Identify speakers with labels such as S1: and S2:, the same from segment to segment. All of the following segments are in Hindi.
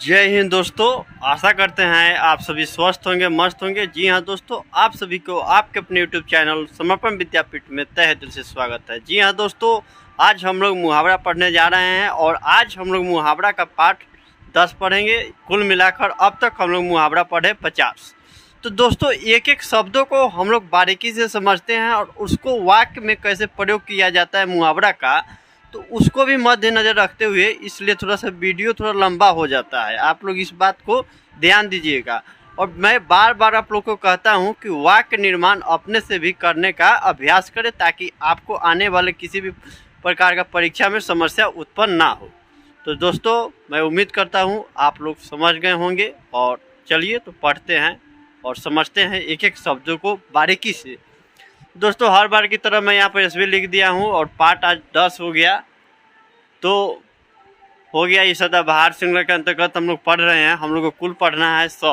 S1: जय हिंद दोस्तों। आशा करते हैं आप सभी स्वस्थ होंगे, मस्त होंगे। जी हाँ दोस्तों, आप सभी को आपके अपने यूट्यूब चैनल समर्पण विद्यापीठ में तहे दिल से स्वागत है। जी हाँ दोस्तों, आज हम लोग मुहावरा पढ़ने जा रहे हैं और आज हम लोग मुहावरा का पाठ 10 पढ़ेंगे। कुल मिलाकर अब तक हम लोग मुहावरा पढ़े 50। तो दोस्तों, एक एक शब्दों को हम लोग बारीकी से समझते हैं और उसको वाक्य में कैसे प्रयोग किया जाता है मुहावरा का, तो उसको भी मद्देनजर रखते हुए इसलिए थोड़ा सा वीडियो थोड़ा लंबा हो जाता है। आप लोग इस बात को ध्यान दीजिएगा। और मैं बार बार आप लोग को कहता हूं कि वाक्य निर्माण अपने से भी करने का अभ्यास करें, ताकि आपको आने वाले किसी भी प्रकार का परीक्षा में समस्या उत्पन्न ना हो। तो दोस्तों, मैं उम्मीद करता हूं आप लोग समझ गए होंगे। और चलिए तो पढ़ते हैं और समझते हैं एक एक शब्दों को बारीकी से। दोस्तों, हर बार की तरह मैं यहाँ पर एसवी लिख दिया हूँ और पाठ आज 10 हो गया। तो हो गया ये सदाबहार श्रृंखला के अंतर्गत हम लोग पढ़ रहे हैं। हम लोग को कुल पढ़ना है 100।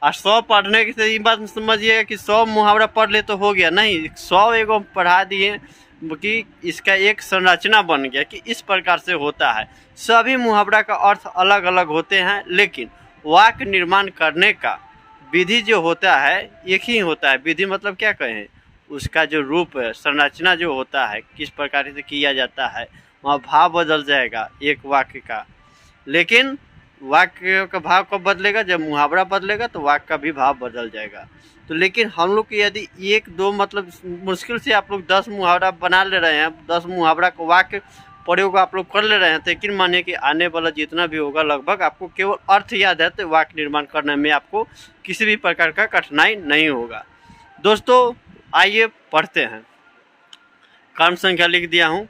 S1: और 100 पढ़ने की से ये बात समझिएगा कि 100 मुहावरा पढ़ ले तो हो गया, नहीं। 100 एगो पढ़ा दिए कि इसका एक संरचना बन गया कि इस प्रकार से होता है। सभी मुहावरा का अर्थ अलग अलग होते हैं, लेकिन वाक्य निर्माण करने का विधि जो होता है एक ही होता है। विधि मतलब क्या कहें, उसका जो रूप है, संरचना जो होता है, किस प्रकार से किया जाता है, वहाँ भाव बदल जाएगा एक वाक्य का। लेकिन वाक्य का भाव कब बदलेगा, जब मुहावरा बदलेगा तो वाक्य का भी भाव बदल जाएगा। तो लेकिन हम लोग की यदि एक दो मतलब मुश्किल से आप लोग 10 मुहावरा बना ले रहे हैं, 10 मुहावरा को वाक्य प्रयोग आप लोग कर ले रहे हैं, तो यकीन मानिए कि आने वाला जितना भी होगा लगभग आपको केवल अर्थ याद है, तो वाक्य निर्माण करने में आपको किसी भी प्रकार का कठिनाई नहीं होगा। दोस्तों, आइए पढ़ते हैं। कर्म संख्या लिख दिया हूँ।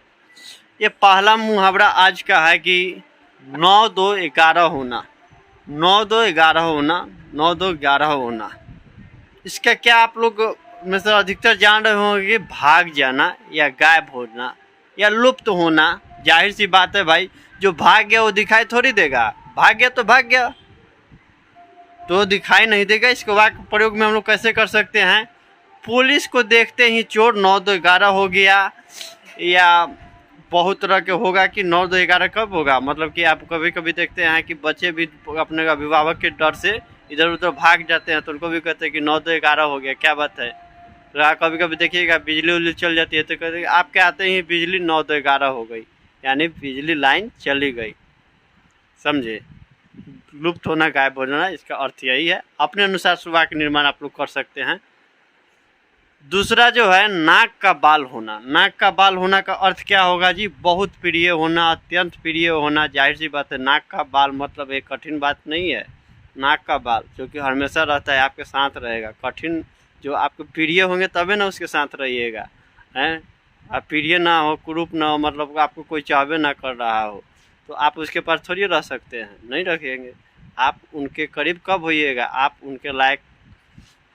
S1: ये पहला मुहावरा आज का है कि 9 2 11 होना। 9 2 11 होना, 9 2 11 होना। इसका क्या आप लोग में से अधिकतर जान रहे होंगे कि भाग जाना या गायब होना या लुप्त होना। जाहिर सी बात है भाई, जो भाग गया वो दिखाई थोड़ी देगा। भाग गया तो भाग गया, तो दिखाई नहीं देगा। इसके वाक्य प्रयोग में हम लोग कैसे कर सकते हैं, पुलिस को देखते ही चोर 9 2 11 हो गया। या बहुत तरह के होगा कि 9 2 11 कब होगा, मतलब कि आप कभी कभी देखते हैं कि बच्चे भी अपने अभिभावक के डर से इधर उधर भाग जाते हैं, तो उनको भी कहते हैं कि 9 2 11 हो गया, क्या बात है। तो कभी कभी देखिएगा बिजली उजली चल जाती है, तो कहते हैं आपके आते ही बिजली 9 2 11 हो गई, यानी बिजली लाइन चली गई। समझे, लुप्त होना, गायब हो जाना, इसका अर्थ यही है। अपने अनुसार वाक्य निर्माण आप लोग कर सकते हैं। दूसरा जो है नाक का बाल होना। नाक का बाल होना का अर्थ क्या होगा जी, बहुत प्रिय होना, अत्यंत प्रिय होना। जाहिर सी बात है, नाक का बाल मतलब एक कठिन बात नहीं है। नाक का बाल जो कि हमेशा रहता है, आपके साथ रहेगा। कठिन जो आपके प्रिय होंगे तभी ना उसके साथ रहिएगा, हैं। आप प्रिय ना हो, कुरूप ना हो, मतलब आपको कोई चाहबे ना कर रहा हो, तो आप उसके पास थोड़ी रह सकते हैं, नहीं रखेंगे। आप उनके करीब कब होइएगा, आप उनके लायक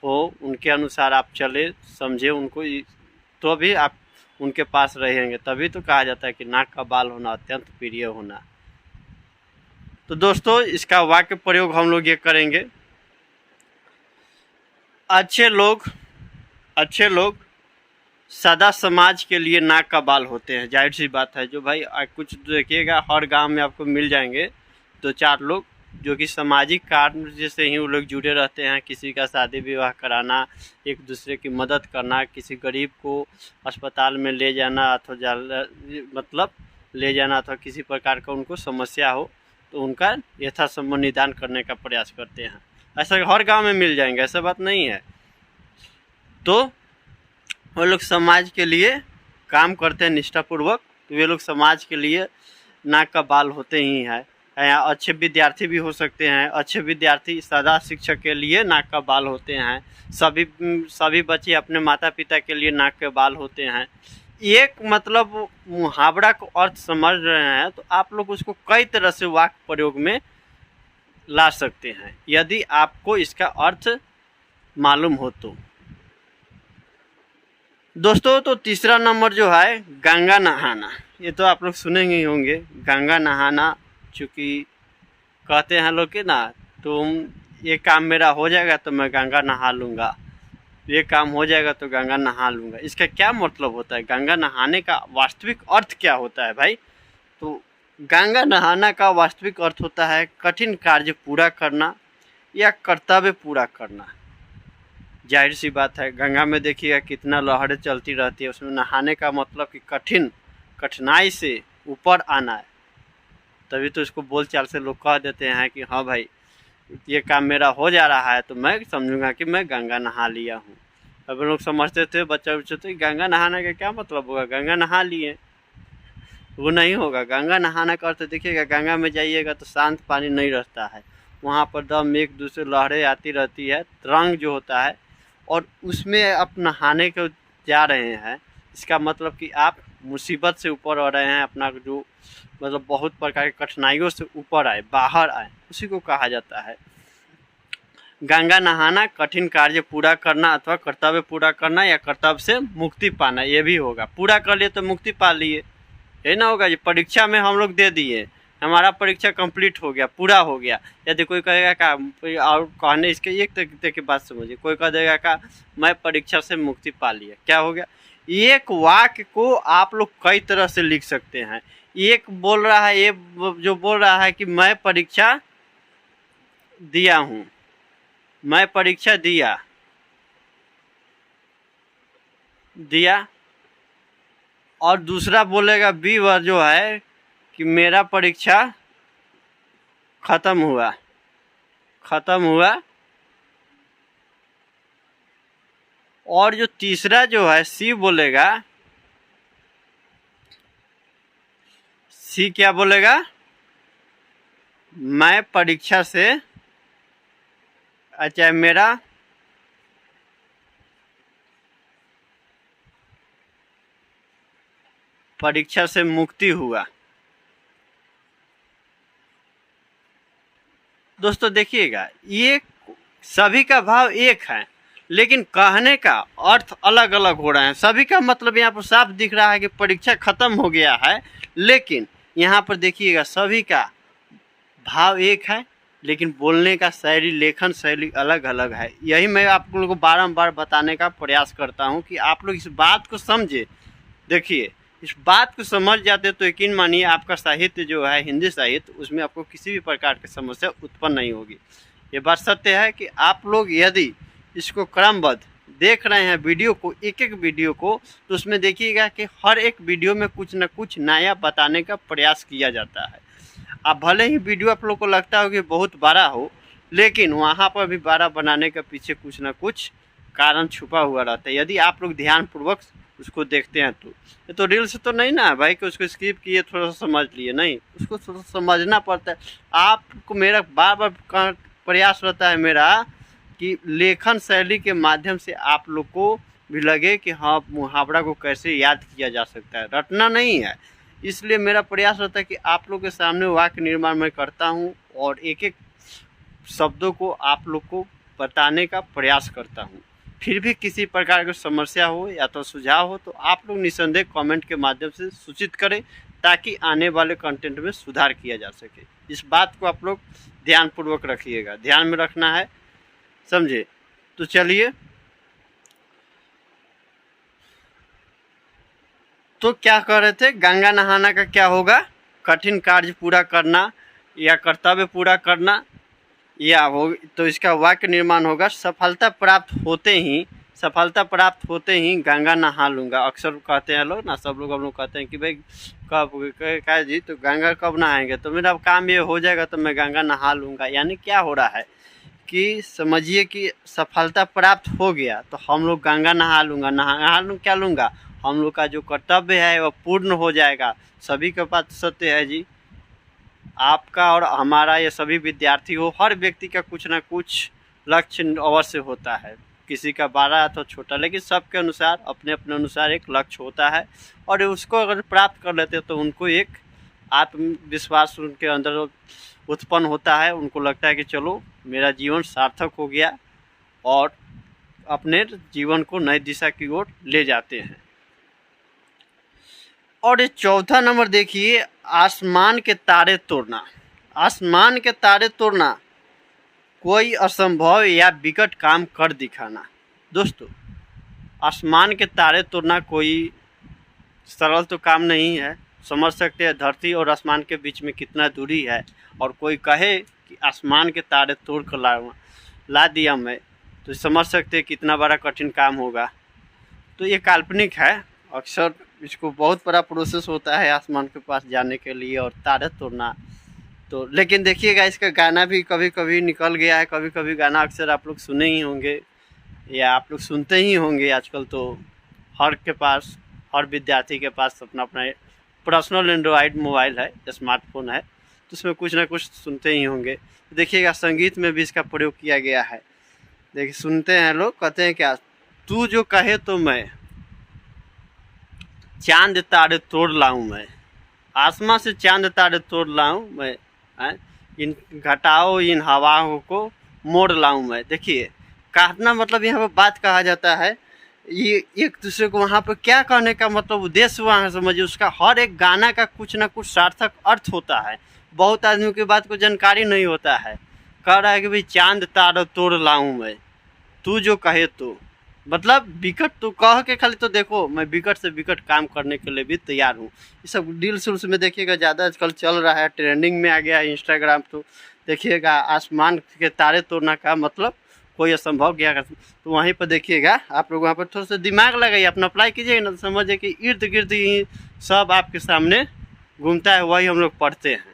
S1: हो, उनके अनुसार आप चले समझे उनको, तो भी आप उनके पास रहेंगे। तभी तो कहा जाता है कि नाक का बाल होना, अत्यंत प्रिय होना। तो दोस्तों, इसका वाक्य प्रयोग हम लोग ये करेंगे। अच्छे लोग सदा समाज के लिए नाक का बाल होते हैं। जाहिर सी बात है, जो भाई कुछ देखिएगा हर गांव में आपको मिल जाएंगे 2-4 लोग जो कि सामाजिक कार्य से ही वो लोग जुड़े रहते हैं। किसी का शादी विवाह कराना, एक दूसरे की मदद करना, किसी गरीब को अस्पताल में ले जाना अथवा मतलब ले जाना, अथवा किसी प्रकार का उनको समस्या हो तो उनका यथासंभव निदान करने का प्रयास करते हैं। ऐसा हर गांव में मिल जाएंगे, ऐसा बात नहीं है। तो वो लोग समाज के लिए काम करते हैं निष्ठापूर्वक, तो वे लोग समाज के लिए नाक का बाल होते ही हैं। अच्छे विद्यार्थी भी हो सकते हैं। अच्छे विद्यार्थी सदा शिक्षक के लिए नाक का बाल होते हैं। सभी बच्चे अपने माता पिता के लिए नाक के बाल होते हैं। एक मतलब मुहावरा को अर्थ समझ रहे हैं तो आप लोग उसको कई तरह से वाक्य प्रयोग में ला सकते हैं, यदि आपको इसका अर्थ मालूम हो तो। दोस्तों, तो तीसरा नंबर जो है गंगा नहाना। ये तो आप लोग सुनेंगे ही होंगे, गंगा नहाना। चूँकि कहते हैं लोग कि ना, तुम ये काम मेरा हो जाएगा तो मैं गंगा नहा लूँगा, ये काम हो जाएगा तो गंगा नहा लूँगा। इसका क्या मतलब होता है, गंगा नहाने का वास्तविक अर्थ क्या होता है भाई। तो गंगा नहाना का वास्तविक अर्थ होता है कठिन कार्य पूरा करना या कर्तव्य पूरा करना। जाहिर सी बात है, गंगा में देखिएगा कितना लहरें चलती रहती है, उसमें नहाने का मतलब कि कठिनाई से ऊपर आना है। तभी तो इसको बोलचाल से लोग कह देते हैं कि हाँ भाई ये काम मेरा हो जा रहा है तो मैं समझूंगा कि मैं गंगा नहा लिया हूँ। अब लोग समझते थे बच्चा तो गंगा नहाने का क्या मतलब होगा, गंगा नहा लिए, वो नहीं होगा। गंगा नहाना का अर्थ देखिएगा, गंगा में जाइएगा तो शांत पानी नहीं रहता है, वहाँ पर दम एक दूसरे लहरें आती रहती है, तरंग जो होता है, और उसमें आप नहाने को जा रहे हैं, इसका मतलब कि आप मुसीबत से ऊपर आ रहे हैं, अपना जो मतलब बहुत प्रकार की कठिनाइयों से ऊपर आए, बाहर आए, उसी को कहा जाता है। गंगा नहाना कठिन कार्य पूरा करना अथवा कर्तव्य पूरा करना या कर्तव्य से मुक्ति पाना, ये भी होगा। पूरा कर लिए तो मुक्ति पा लिए, ये ना होगा। ये परीक्षा में हम लोग दे दिए, हमारा परीक्षा कंप्लीट हो गया, पूरा हो गया। यदि कोई कहेगा का और कहने इसके एक तरीके की बात समझिए, कोई कह देगा का मैं परीक्षा से मुक्ति पा लिया, क्या हो गया। एक वाक्य को आप लोग कई तरह से लिख सकते हैं। एक बोल रहा है, ये जो बोल रहा है कि मैं परीक्षा दिया हूँ, मैं परीक्षा दिया, और दूसरा बोलेगा बी वर्ड जो है कि मेरा परीक्षा खत्म हुआ, और जो तीसरा जो है सी बोलेगा, सी क्या बोलेगा, मैं परीक्षा से, अच्छा मेरा परीक्षा से मुक्ति हुआ। दोस्तों देखिएगा, ये सभी का भाव एक है, लेकिन कहने का अर्थ अलग अलग हो रहा है। सभी का मतलब यहाँ पर साफ दिख रहा है कि परीक्षा खत्म हो गया है, लेकिन यहाँ पर देखिएगा सभी का भाव एक है, लेकिन बोलने का शैली, लेखन शैली अलग अलग है। यही मैं आप लोगों को बारंबार बताने का प्रयास करता हूँ कि आप लोग इस बात को समझे। देखिए, इस बात को समझ जाते तो यकीन मानिए आपका साहित्य जो है, हिंदी साहित्य, उसमें आपको किसी भी प्रकार की समस्या उत्पन्न नहीं होगी। ये बात सत्य है कि आप लोग यदि इसको क्रमबद्ध देख रहे हैं वीडियो को, एक एक वीडियो को, तो उसमें देखिएगा कि हर एक वीडियो में कुछ न कुछ नया बताने का प्रयास किया जाता है। अब भले ही वीडियो आप लोग को लगता हो कि बहुत बड़ा हो, लेकिन वहाँ पर भी बड़ा बनाने के पीछे कुछ न कुछ कारण छुपा हुआ रहता है, यदि आप लोग ध्यानपूर्वक उसको देखते हैं तो। ये तो रील्स तो नहीं ना भाई कि उसको स्किप किए थोड़ा सा समझ लिए, नहीं, उसको थोड़ा समझना पड़ता है। आपको मेरा बार बार प्रयास रहता है मेरा कि लेखन शैली के माध्यम से आप लोग को भी लगे कि हाँ मुहावरा को कैसे याद किया जा सकता है, रटना नहीं है। इसलिए मेरा प्रयास रहता है कि आप लोग के सामने वाक्य निर्माण मैं करता हूँ और एक एक शब्दों को आप लोग को बताने का प्रयास करता हूँ। फिर भी किसी प्रकार की समस्या हो या तो सुझाव हो तो आप लोग निसंदेह कमेंट के माध्यम से सूचित करें, ताकि आने वाले कंटेंट में सुधार किया जा सके। इस बात को आप लोग ध्यानपूर्वक रखिएगा, ध्यान में रखना है, समझे। तो चलिए, तो क्या कह रहे थे, गंगा नहाना का क्या होगा, कठिन कार्य पूरा करना या कर्तव्य पूरा करना, या हो तो इसका वाक्य निर्माण होगा सफलता प्राप्त होते ही गंगा नहा लूँगा। अक्सर कहते हैं लोग ना, सब लोग हम लोग कहते हैं कि भाई कब क्या जी तो गंगा कब नहाएंगे, तो मेरा काम ये हो जाएगा तो मैं गंगा नहा लूँगा। यानी क्या हो रहा है कि समझिए कि सफलता प्राप्त हो गया तो हम लोग गंगा नहा लूँ, क्या लूँगा, हम लोग का जो कर्तव्य है वह पूर्ण हो जाएगा। सभी के बात सत्य है जी, आपका और हमारा, ये सभी विद्यार्थी हो, हर व्यक्ति का कुछ ना कुछ लक्ष्य अवश्य होता है, किसी का बड़ा तो छोटा, लेकिन सबके अनुसार अपने अपने अनुसार एक लक्ष्य होता है, और उसको अगर प्राप्त कर लेते तो उनको एक आत्मविश्वास उनके अंदर उत्पन्न होता है। उनको लगता है कि चलो मेरा जीवन सार्थक हो गया, और अपने जीवन को नई दिशा की ओर ले जाते हैं। और ये चौथा नंबर देखिए, आसमान के तारे तोड़ना। आसमान के तारे तोड़ना, कोई असंभव या विकट काम कर दिखाना। दोस्तों, आसमान के तारे तोड़ना कोई सरल तो काम नहीं है, समझ सकते हैं धरती और आसमान के बीच में कितना दूरी है। और कोई कहे कि आसमान के तारे तोड़ कर ला दिया मैं, तो समझ सकते हैं कितना बड़ा कठिन काम होगा। तो ये काल्पनिक है, अक्सर इसको बहुत बड़ा प्रोसेस होता है आसमान के पास जाने के लिए और तारे तोड़ना। तो लेकिन देखिएगा इसका गाना भी कभी कभी निकल गया है, कभी कभी गाना अक्सर आप लोग सुने ही होंगे या आप लोग सुनते ही होंगे। आजकल तो हर विद्यार्थी के पास अपना अपना पर्सनल एंड्रॉयड मोबाइल है, स्मार्टफोन है, तो उसमें कुछ ना कुछ सुनते ही होंगे। देखिएगा संगीत में भी इसका प्रयोग किया गया है। देखिए सुनते हैं लोग, कहते हैं क्या, तू जो कहे तो मैं चांद तारे तोड़ लाऊं मैं, आसमां से चांद तारे तोड़ लाऊं मैं, इन घटाओ इन हवाओं को मोड़ लाऊं मैं। देखिए कहना मतलब यहाँ पर बात कहा जाता है, ये एक दूसरे को वहाँ पर क्या कहने का मतलब उद्देश्य वहाँ समझिए। उसका हर एक गाना का कुछ ना कुछ सार्थक अर्थ होता है। बहुत आदमियों की बात को जानकारी नहीं होता है। कह रहा है कि भाई चांद तारा तोड़ लाऊं मैं, तू जो कहे तो, मतलब विकट तो कह के खाली तो देखो मैं विकट से विकट काम करने के लिए भी तैयार हूँ। ये सब रील्स उल्स में देखिएगा ज़्यादा आजकल चल रहा है, ट्रेंडिंग में आ गया है इंस्टाग्राम। तो देखिएगा आसमान के तारे तोड़ना का मतलब कोई असंभव क्या कर। तो वहीं पर देखिएगा आप लोग वहाँ पर थोड़ा सा दिमाग लगाइए, अपना अप्लाई कीजिए ना, तो समझिए कि इर्द गिर्द ही सब आपके सामने घूमता है, वही हम लोग पढ़ते हैं।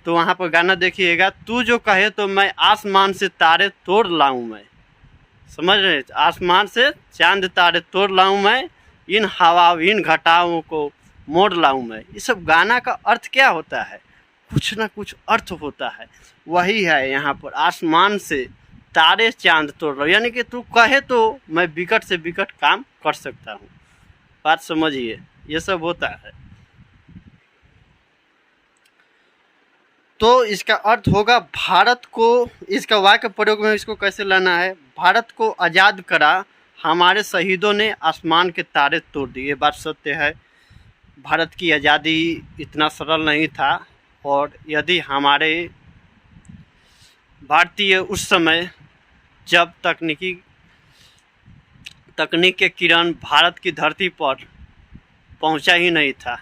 S1: तो वहाँ पर गाना देखिएगा, तू जो कहे तो मैं आसमान से तारे तोड़ लाऊं मैं, समझ रहे, आसमान से चांद तारे तोड़ लाऊं मैं, इन हवा इन घटाओं को मोड़ लाऊं मैं। ये सब गाना का अर्थ क्या होता है, कुछ ना कुछ अर्थ होता है। वही है यहाँ पर, आसमान से तारे चांद तोड़ रहा हूँ, यानी कि तू कहे तो मैं विकट से विकट काम कर सकता हूँ। बात समझिए, ये सब होता है। तो इसका अर्थ होगा भारत को, इसका वाक्य प्रयोग में इसको कैसे लाना है, भारत को आज़ाद करा हमारे शहीदों ने आसमान के तारे तोड़ दिए। बात सत्य है, भारत की आज़ादी इतना सरल नहीं था। और यदि हमारे भारतीय उस समय जब तकनीक के किरण भारत की धरती पर पहुंचा ही नहीं था,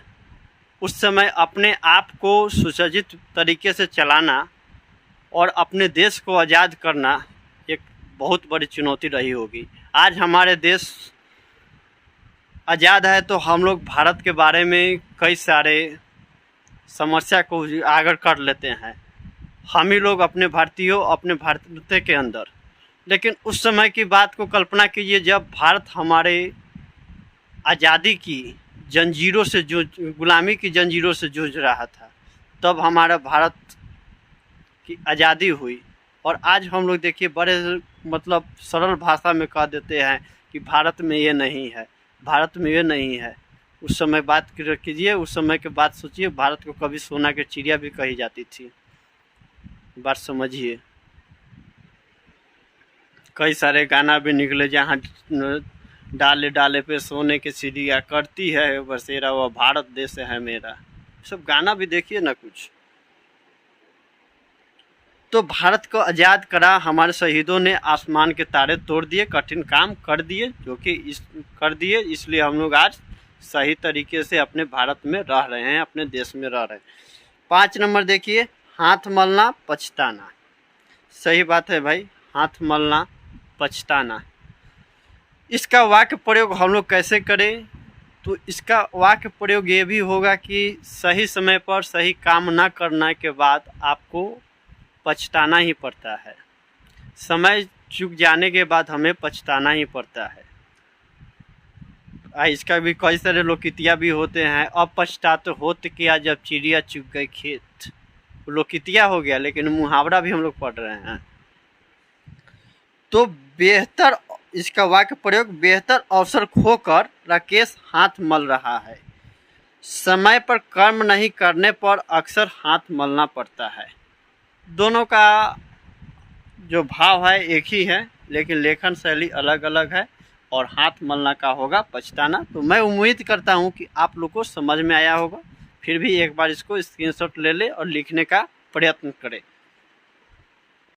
S1: उस समय अपने आप को सुसज्जित तरीके से चलाना और अपने देश को आज़ाद करना एक बहुत बड़ी चुनौती रही होगी। आज हमारे देश आज़ाद है तो हम लोग भारत के बारे में कई सारे समस्या को आगर कर लेते हैं, हम ही लोग अपने भारतीयों अपने भारत के अंदर। लेकिन उस समय की बात को कल्पना कीजिए जब भारत हमारे आज़ादी की जंजीरों से गुलामी की जंजीरों से जूझ रहा था, तब हमारा भारत की आज़ादी हुई। और आज हम लोग देखिए बड़े मतलब सरल भाषा में कह देते हैं कि भारत में ये नहीं है, भारत में ये नहीं है। उस समय बात कीजिए, उस समय के बात सोचिए, भारत को कभी सोना की चिड़िया भी कही जाती थी। बात समझिए, कई सारे गाना भी निकले जहाँ डाले डाले पे सोने की चिड़िया करती है बसेरा, वह भारत देश है मेरा। सब गाना भी देखिए ना कुछ। तो भारत को आज़ाद करा हमारे शहीदों ने आसमान के तारे तोड़ दिए, कठिन काम कर दिए, जो कि कर दिए, इसलिए हम लोग आज सही तरीके से अपने भारत में रह रहे हैं, अपने देश में रह रहे हैं। 5 नंबर देखिए, हाथ मलना पछताना। सही बात है भाई, हाथ मलना पछताना। इसका वाक्य प्रयोग हम लोग कैसे करें, तो इसका वाक्य प्रयोग ये भी होगा कि सही समय पर सही काम न करने के बाद आपको पछताना ही पड़ता है। समय चूक जाने के बाद हमें पछताना ही पड़ता है। इसका भी कई सारे लोकितिया भी होते हैं, अब पछतात होत किया जब चिड़िया चुग गई खेत। लोकितिया हो गया, लेकिन मुहावरा भी हम लोग पढ़ रहे हैं। तो बेहतर, इसका वाक्य प्रयोग, बेहतर अवसर खोकर राकेश हाथ मल रहा है। समय पर कर्म नहीं करने पर अक्सर हाथ मलना पड़ता है। दोनों का जो भाव है एक ही है, लेकिन लेखन शैली अलग अलग है। और हाथ मलना का होगा पछताना। तो मैं उम्मीद करता हूं कि आप लोग को समझ में आया होगा। फिर भी एक बार इसको स्क्रीनशॉट ले ले और लिखने का प्रयत्न करें।